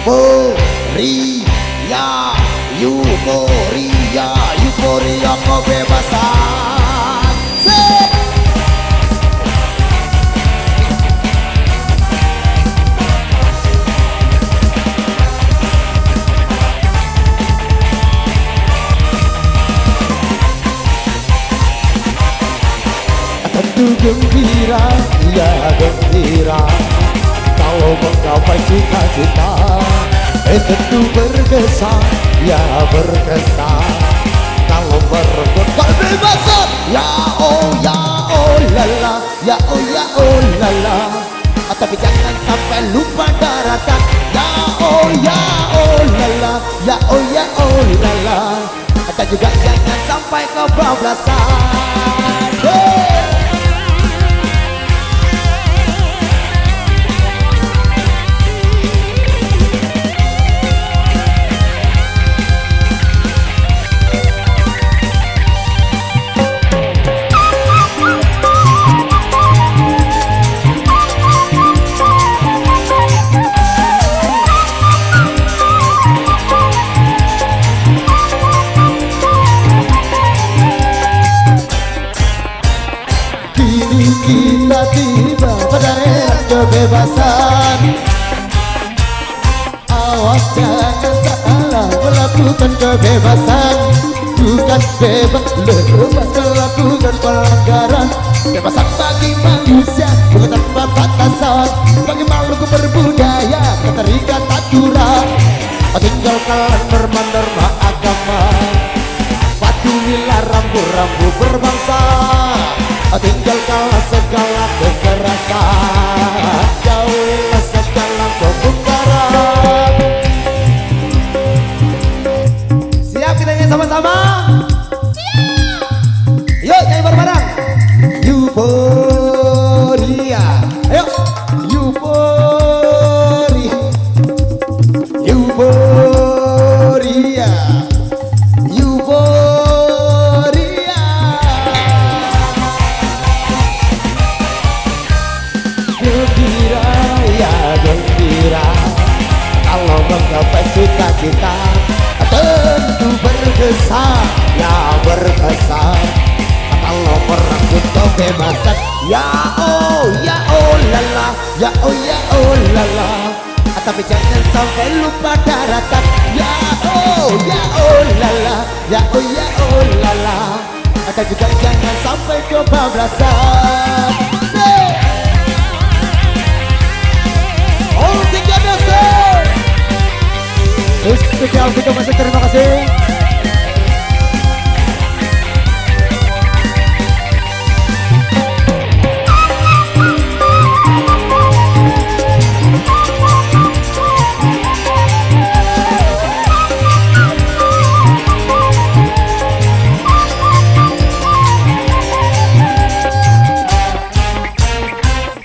euforia, euforia, euforia kebebasan. Tentu gembira, ya gembira kalau menggapai cita-cita. Tentu berkesan, ya berkesan kalau merebut kebebasan. Ya oh lala, ya oh lala. Tapi jangan sampai lupa daratan. Ya oh lala, ya oh lala. Dan juga jangan sampai kebablasan. Kita tiba pada era kebebasan. Awas jangan salah melakukan kebebasan. Bukan bebas lepas melakukan pelanggaran. Kebebasan bagi manusia bukan tanpa batasan. Bagi makhluk berbudaya keterikat aturan. Tinggalkan norma-norma agama. Patuhilah rambu-rambu berbangsa. Tinggalkanlah segala kekerasan, jauhilah segala kemungkaran. Siap kita nyanyi sama-sama? Siap. Yuk nyanyi bareng-bareng. Euforia. Ayo. Euforia. Euforia. Euforia. Gembira, ya gembira kalau menggapai cita-cita. Tentu berkesan, ya berkesan kalau merenggut kebebasan. Ya oh lala, ya oh lala. Tapi jangan sampai lupa daratan. Ya oh lala, ya oh lala. Dan juga jangan sampai kebablasan. Oh tiga dosa. Spesial kita masih terima kasih.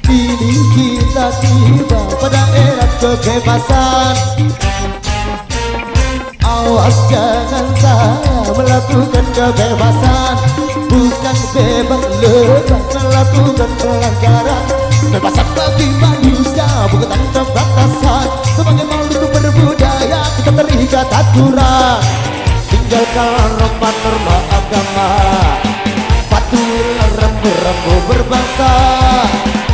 Kini kita tiba pada era kebebasan. Awas jangan salah melakukan kebebasan. Bukan bebas lepas melakukan pelanggaran. Kebebasan bagi manusia bukan tanpa batasan. Sebagai makhluk berbudaya kita terikat aturan. Tinggalkan norma-norma agama. Patuhilah rambu-rambu berbangsa.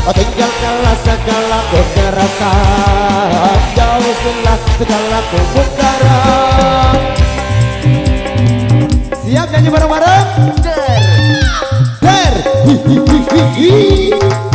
Tinggalkanlah segala kekerasan. Jauhilah segala kemungkaran. Siap nyanyi bareng-bareng? Der, hi hi hi hi hi.